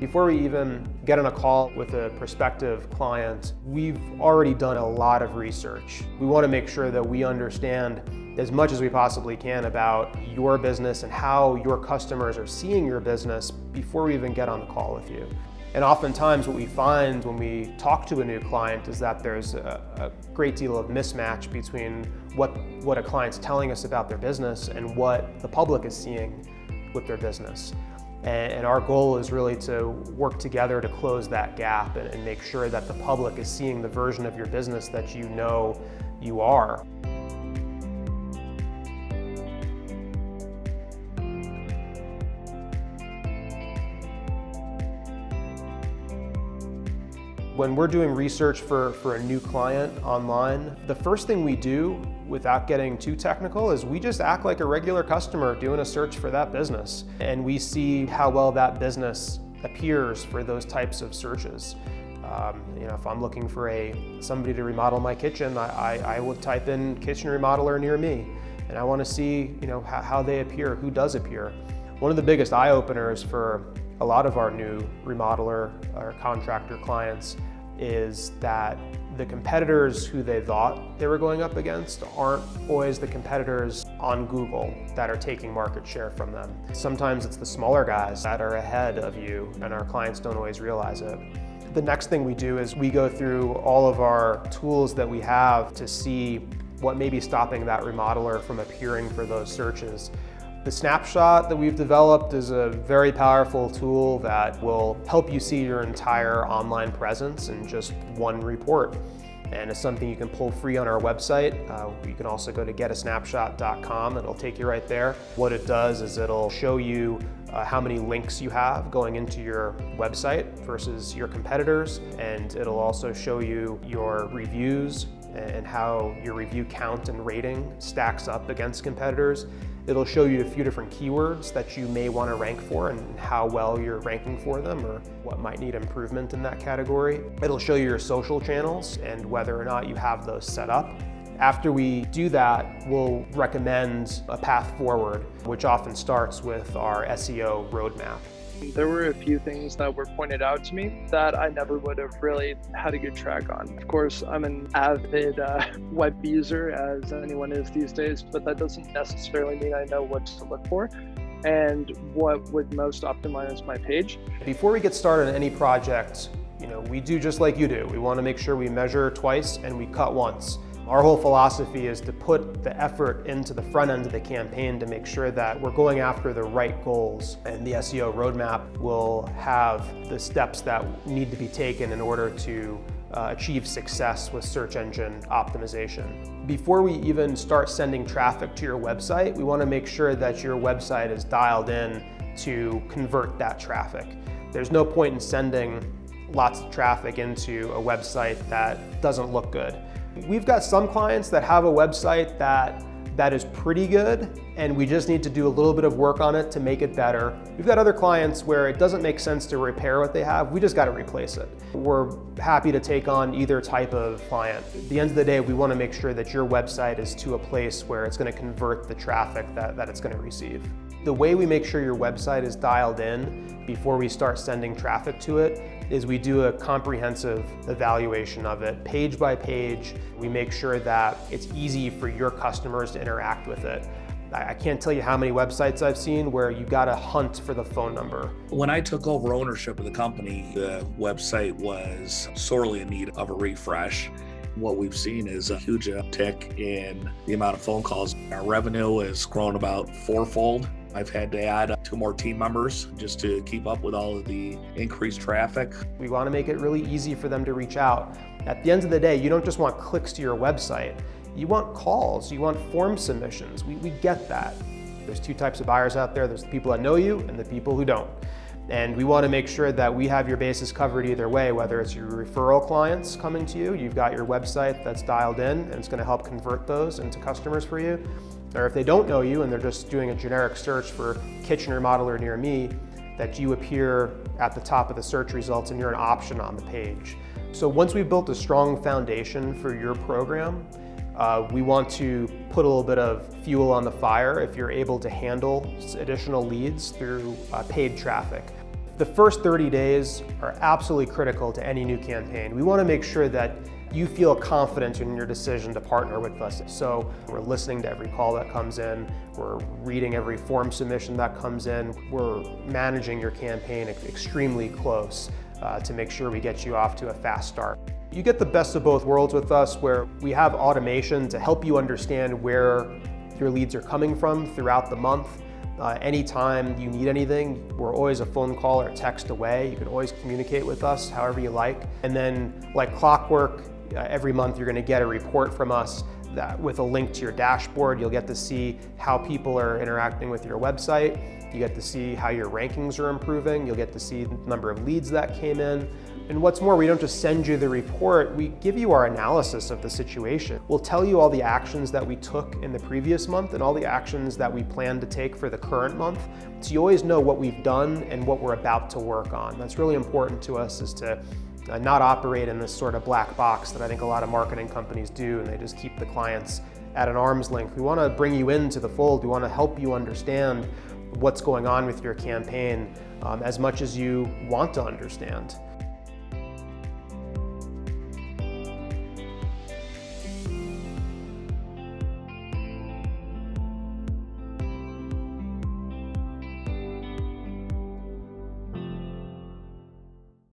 Before we even get on a call with a prospective client, we've already done a lot of research. We want to make sure that we understand as much as we possibly can about your business and how your customers are seeing your business before we even get on the call with you. And oftentimes what we find when we talk to a new client is that there's a great deal of mismatch between what a client's telling us about their business and what the public is seeing with their business. And our goal is really to work together to close that gap and make sure that the public is seeing the version of your business that you know you are. When we're doing research for a new client online, the first thing we do, without getting too technical, is we just act like a regular customer doing a search for that business. And we see how well that business appears for those types of searches. If I'm looking for somebody to remodel my kitchen, I would type in kitchen remodeler near me. And I want to see how they appear, who does appear. One of the biggest eye-openers for a lot of our new remodeler or contractor clients is that the competitors who they thought they were going up against aren't always the competitors on Google that are taking market share from them. Sometimes it's the smaller guys that are ahead of you, and our clients don't always realize it. The next thing we do is we go through all of our tools that we have to see what may be stopping that remodeler from appearing for those searches. The snapshot that we've developed is a very powerful tool that will help you see your entire online presence in just one report. And it's something you can pull free on our website. You can also go to getasnapshot.com. It'll take you right there. What it does is it'll show you how many links you have going into your website versus your competitors. And it'll also show you your reviews and how your review count and rating stacks up against competitors. It'll show you a few different keywords that you may want to rank for and how well you're ranking for them or what might need improvement in that category. It'll show you your social channels and whether or not you have those set up. After we do that, we'll recommend a path forward, which often starts with our SEO roadmap. There were a few things that were pointed out to me that I never would have really had a good track on. Of course, I'm an avid web user, as anyone is these days, but that doesn't necessarily mean I know what to look for and what would most optimize my page. Before we get started on any project, we do just like you do. We want to make sure we measure twice and we cut once. Our whole philosophy is to put the effort into the front end of the campaign to make sure that we're going after the right goals. And the SEO roadmap will have the steps that need to be taken in order to achieve success with search engine optimization. Before we even start sending traffic to your website, we want to make sure that your website is dialed in to convert that traffic. There's no point in sending lots of traffic into a website that doesn't look good. We've got some clients that have a website that is pretty good, and we just need to do a little bit of work on it to make it better. We've got other clients where it doesn't make sense to repair what they have. We just got to replace it. We're happy to take on either type of client. At the end of the day, we want to make sure that your website is to a place where it's going to convert the traffic that it's going to receive. The way we make sure your website is dialed in before we start sending traffic to it is we do a comprehensive evaluation of it, page by page. We make sure that it's easy for your customers to interact with it. I can't tell you how many websites I've seen where you gotta hunt for the phone number. When I took over ownership of the company, the website was sorely in need of a refresh. What we've seen is a huge uptick in the amount of phone calls. Our revenue has grown about fourfold. I've had to add 2 more team members just to keep up with all of the increased traffic. We want to make it really easy for them to reach out. At the end of the day, you don't just want clicks to your website. You want calls, you want form submissions. We get that. There's 2 types of buyers out there. There's the people that know you and the people who don't. And we want to make sure that we have your bases covered either way, whether it's your referral clients coming to you, you've got your website that's dialed in and it's going to help convert those into customers for you. Or if they don't know you and they're just doing a generic search for kitchen remodeler near me, that you appear at the top of the search results and you're an option on the page. So once we've built a strong foundation for your program, we want to put a little bit of fuel on the fire if you're able to handle additional leads through paid traffic. The first 30 days are absolutely critical to any new campaign. We want to make sure that you feel confident in your decision to partner with us. So we're listening to every call that comes in, we're reading every form submission that comes in, we're managing your campaign extremely close to make sure we get you off to a fast start. You get the best of both worlds with us, where we have automation to help you understand where your leads are coming from throughout the month. Anytime you need anything, we're always a phone call or text away. You can always communicate with us however you like. And then, like clockwork, every month you're going to get a report from us that with a link to your dashboard. You'll get to see how people are interacting with your website. You get to see how your rankings are improving. You'll get to see the number of leads that came in. And what's more, we don't just send you the report, we give you our analysis of the situation. We'll tell you all the actions that we took in the previous month and all the actions that we plan to take for the current month. So you always know what we've done and what we're about to work on. That's really important to us, is to not operate in this sort of black box that I think a lot of marketing companies do, and they just keep the clients at an arm's length. We want to bring you into the fold. We want to help you understand what's going on with your campaign as much as you want to understand.